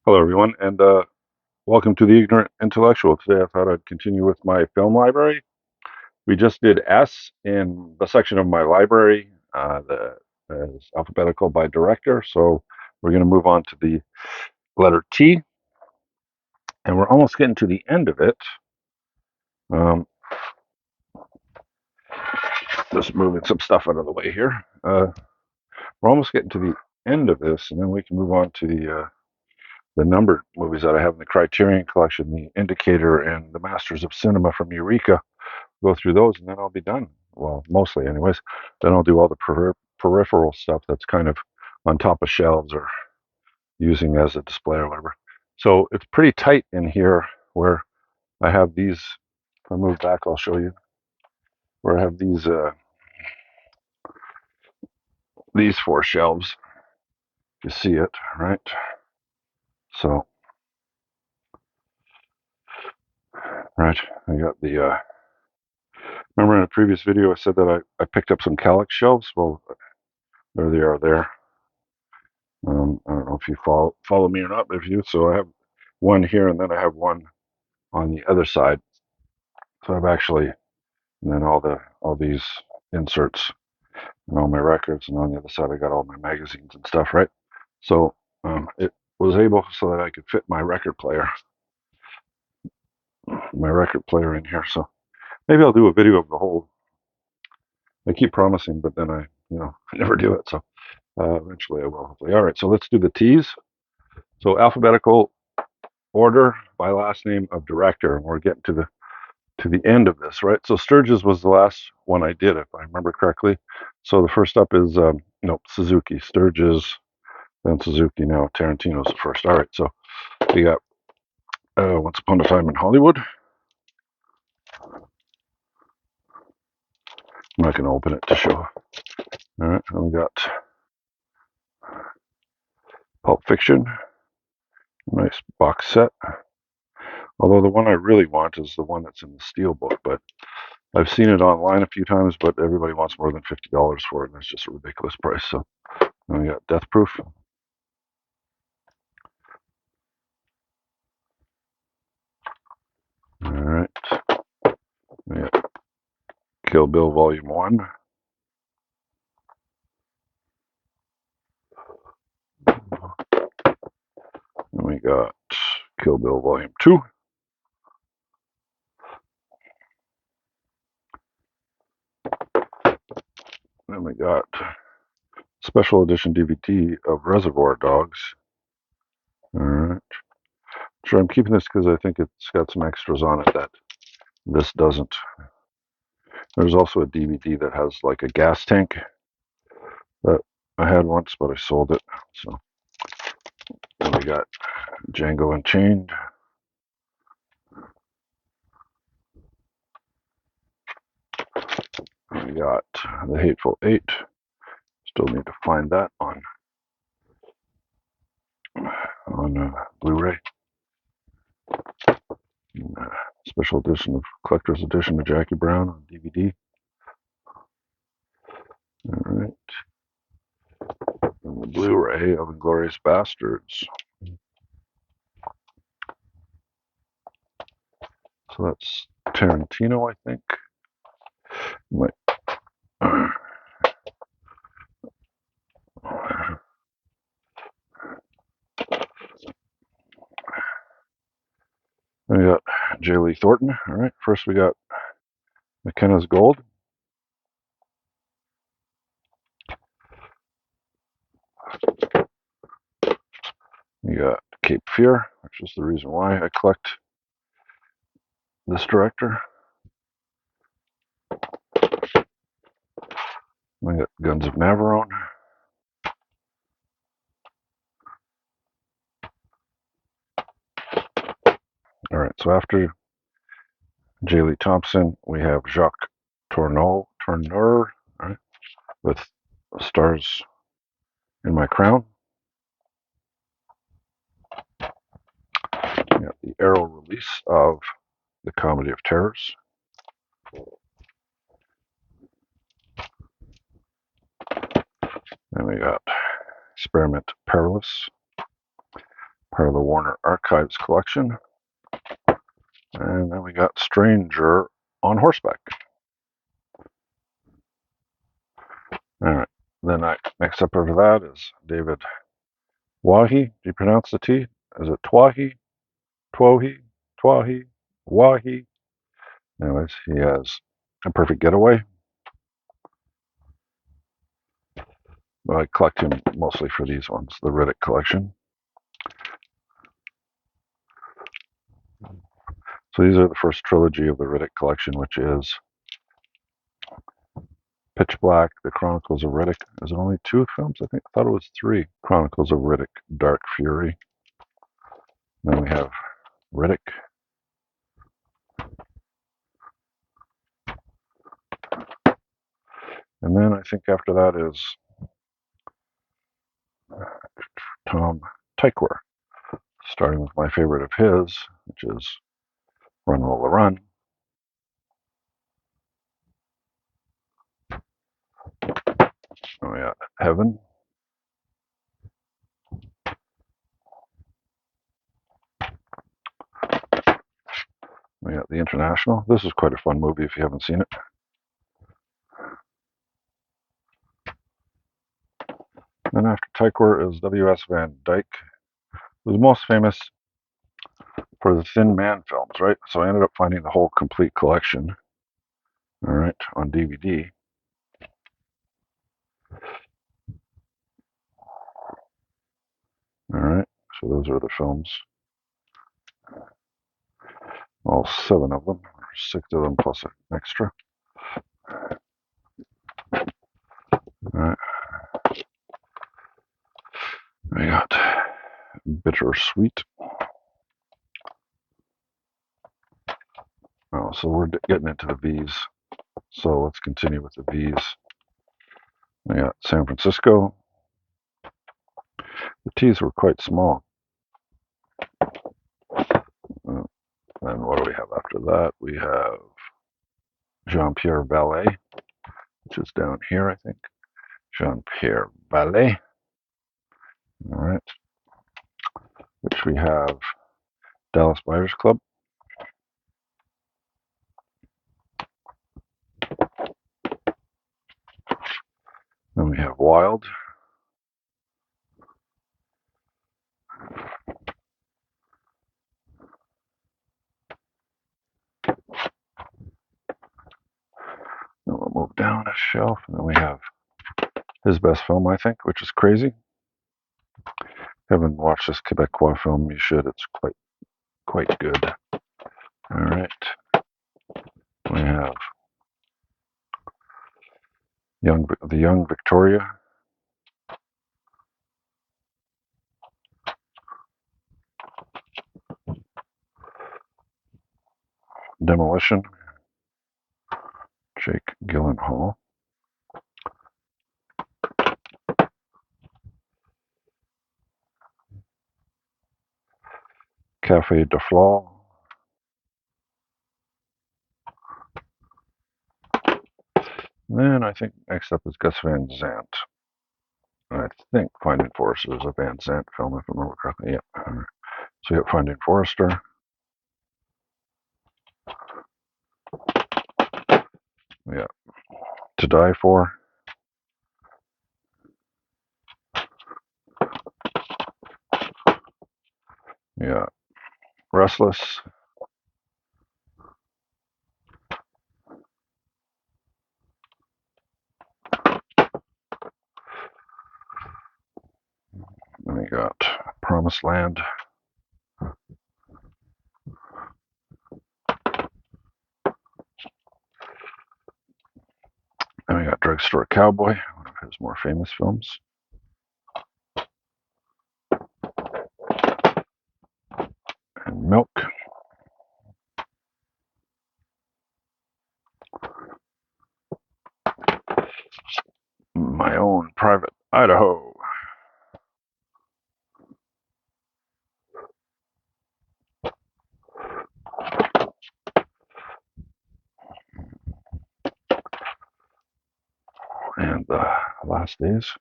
Hello, everyone, and welcome to the Ignorant Intellectual. Today, I thought I'd continue with my film library. We just did S in the section of my library that is alphabetical by director. So we're going to move on to the letter T, and we're almost getting to the end of it. Just moving some stuff out of the way here. We're almost getting to the end of this, and then we can move on to the numbered movies that I have in the Criterion Collection, the Indicator, and the Masters of Cinema from Eureka. Go through those, and then I'll be done. Well, mostly, anyways. Then I'll do all the peripheral stuff that's kind of on top of shelves or using as a display or whatever. So it's pretty tight in here where I have these. If I move back, I'll show you where I have these four shelves. You see it, right? So, right, I got the. Remember in a previous video I said that I picked up some Calyx shelves? Well, there they are there. I don't know if you follow me or not, but if you, so I have one here and then I have one on the other side. So I've actually, and then all these inserts and all my records, and on the other side I got all my magazines and stuff, right? So it was able so that I could fit my record player in here. So maybe I'll do a video of the whole. I keep promising, but then I I never do it. So eventually I will, hopefully. All right, so let's do the T's. So alphabetical order by last name of director, and we're getting to the end of this, right? So Sturges was the last one I did, if I remember correctly. So the first up is no, Suzuki, Sturges, then Suzuki. Now Tarantino's the first. All right, so we got Once Upon a Time in Hollywood. I'm not going to open it to show. All right, and we got Pulp Fiction, nice box set. Although the one I really want is the one that's in the steelbook, but I've seen it online a few times, but everybody wants more than $50 for it, and that's just a ridiculous price. So then we got Death Proof. All right, we got Kill Bill Volume 1. And we got Kill Bill Volume 2. Then we got special edition DVD of Reservoir Dogs. All right. Sure, I'm keeping this because I think it's got some extras on it that this doesn't. There's also a DVD that has like a gas tank that I had once, but I sold it. So then we got Django Unchained. We got The Hateful Eight. Still need to find that on Blu-ray. Special edition of collector's edition of Jackie Brown on DVD. All right. And the Blu-ray of Inglourious Bastards. So that's Tarantino, I think. Wait. Then we got J. Lee Thornton. All right. First we got McKenna's Gold. We got Cape Fear, which is the reason why I collect this director. We got Guns of Navarone. All right. So after J. Lee Thompson, we have Jacques Tourneur, right, with Stars in My Crown. We got the Arrow release of The Comedy of Terrors. Then we got Experiment Perilous. part of the Warner Archives collection. And then we got Stranger on Horseback. All right. Then next up after that is David Wahi. Do you pronounce the T? Is it Twohy? Twohy? Twohy? Wahi? Anyways, he has A Perfect Getaway. Well, I collect him mostly for these ones, the Riddick collection. So these are the first trilogy of the Riddick collection, which is Pitch Black, The Chronicles of Riddick. Is it only 2 films? I thought it was 3. Chronicles of Riddick, Dark Fury. Then we have Riddick. And then I think after that is Tom Tykwer, starting with my favorite of his, which is Run Lola Run. Oh yeah, Heaven. We got The International. This is quite a fun movie if you haven't seen it. Then after Tykwer is W.S. Van Dyke, who's most famous for the Thin Man films, right? So I ended up finding the whole complete collection, all right, on DVD. All right, so those are the films. All 7 of them, or 6 of them plus an extra. All right. We got Bittersweet. Oh, so we're getting into the V's. So let's continue with the V's. We got San Francisco. The T's were quite small. Then what do we have after that? We have Jean-Pierre Vallee, which is down here, I think. Jean-Pierre Vallee. All right. Which we have Dallas Buyers Club. Then we have Wild. Then we'll move down a shelf, and then we have his best film, I think, which is Crazy. If you haven't watched this Quebecois film, you should. It's quite good. All right. We have the Young Victoria. Demolition. Jake Gyllenhaal. Cafe de Flore. Then I think next up is Gus Van Sant. I think Finding Forrester is a Van Sant film, if I remember correctly. Yeah. So we got Finding Forrester. We got To Die For. We got Restless. Then we got Promised Land. Then we got Drugstore Cowboy, one of his more famous films. And Milk. My Own Private Idaho. And The Last Days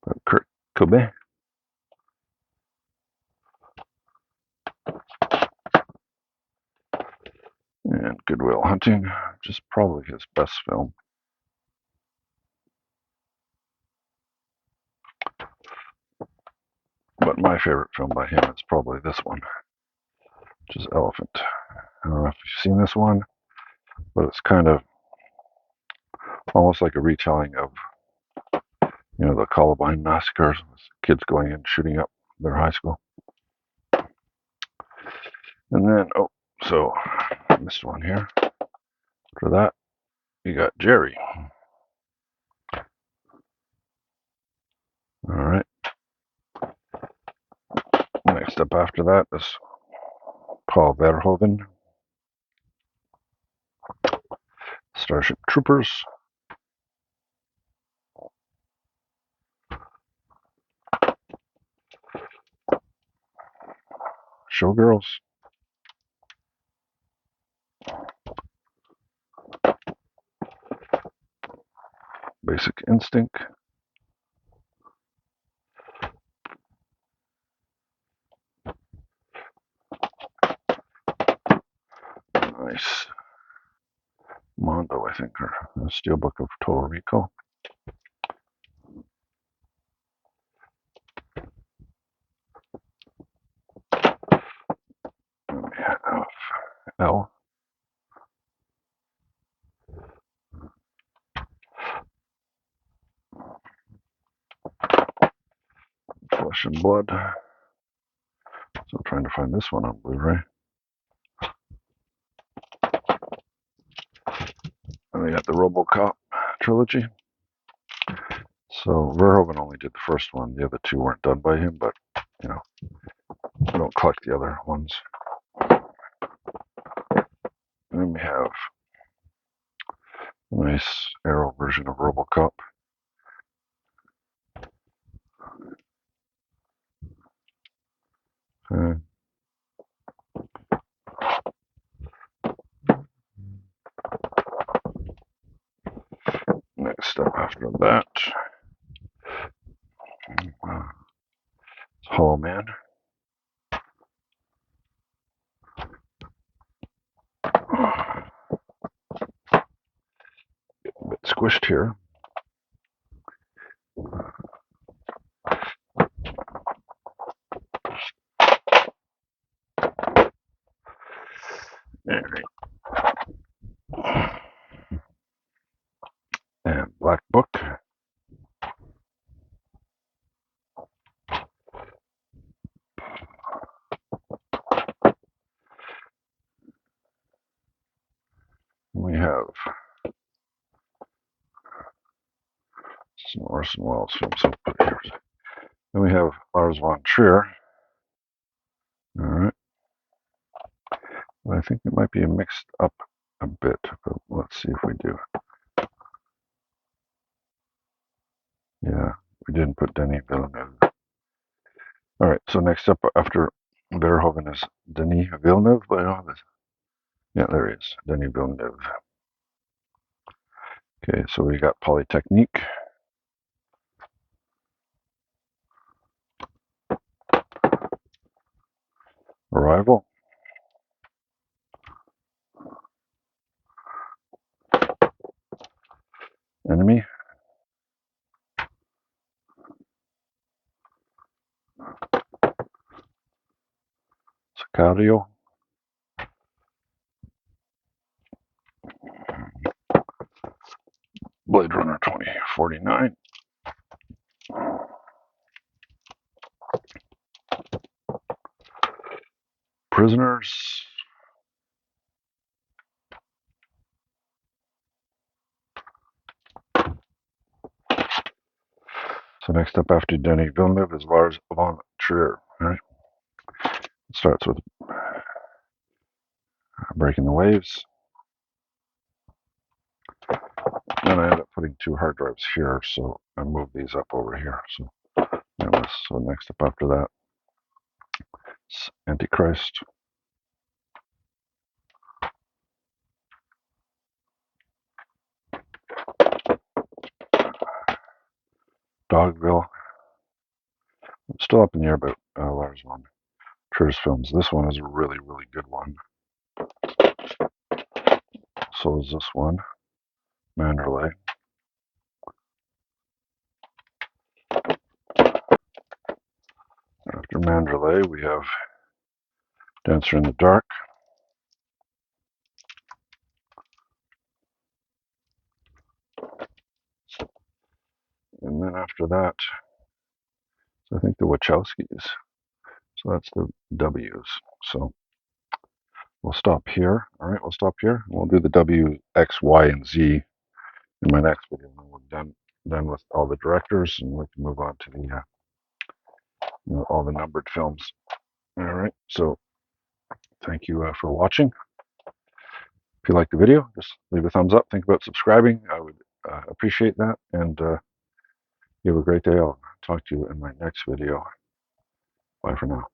by Kurt Cobain. Good Will Hunting, which is probably his best film. But my favorite film by him is probably this one, which is Elephant. I don't know if you've seen this one, but it's kind of almost like a retelling of, the Columbine massacres, with kids going in shooting up their high school. And then, so I missed one here. For that, you got Jerry. All right. Next up after that is Paul Verhoeven, Starship Troopers. Showgirls. Basic Instinct. Nice. Mondo, I think, or the Steelbook of Total Recall. And we have L. Flesh and Blood. So I'm trying to find this one on Blu-ray. And we got the RoboCop trilogy. So Verhoeven only did the first one. The other two weren't done by him, but, I don't collect the other ones. And then we have a nice Arrow version of RoboCop. Next up after that, it's Hollow Man. Getting a bit squished here. Alright. And Black Book. We have some Orson Welles films. So put here. Then we have Lars Von Trier. All right. I think it might be mixed up a bit, but let's see if we do. Yeah, we didn't put Denis Villeneuve. All right, so next up after Verhoeven is Denis Villeneuve. Yeah, there he is, Denis Villeneuve. Okay, so we got Polytechnique. Arrival. Enemy. Sicario. Blade Runner 2049. Prisoners. So next up after Denis Villeneuve is Lars Von Trier. All right. It starts with Breaking the Waves. And I ended up putting two hard drives here, so I moved these up over here. So next up after that, it's Antichrist. Dogville. I'm still up in the air about Lars Von Trier's films. This one is a really, really good one. so is this one, Mandalay. After Mandalay, we have Dancer in the Dark. And then after that, I think the Wachowskis. So that's the W's. So we'll stop here. All right, we'll stop here. We'll do the W, X, Y, and Z in my next video. When we're done with all the directors, and we can move on to the all the numbered films. All right. So thank you for watching. If you like the video, just leave a thumbs up. Think about subscribing. I would appreciate that. And you have a great day. I'll talk to you in my next video. Bye for now.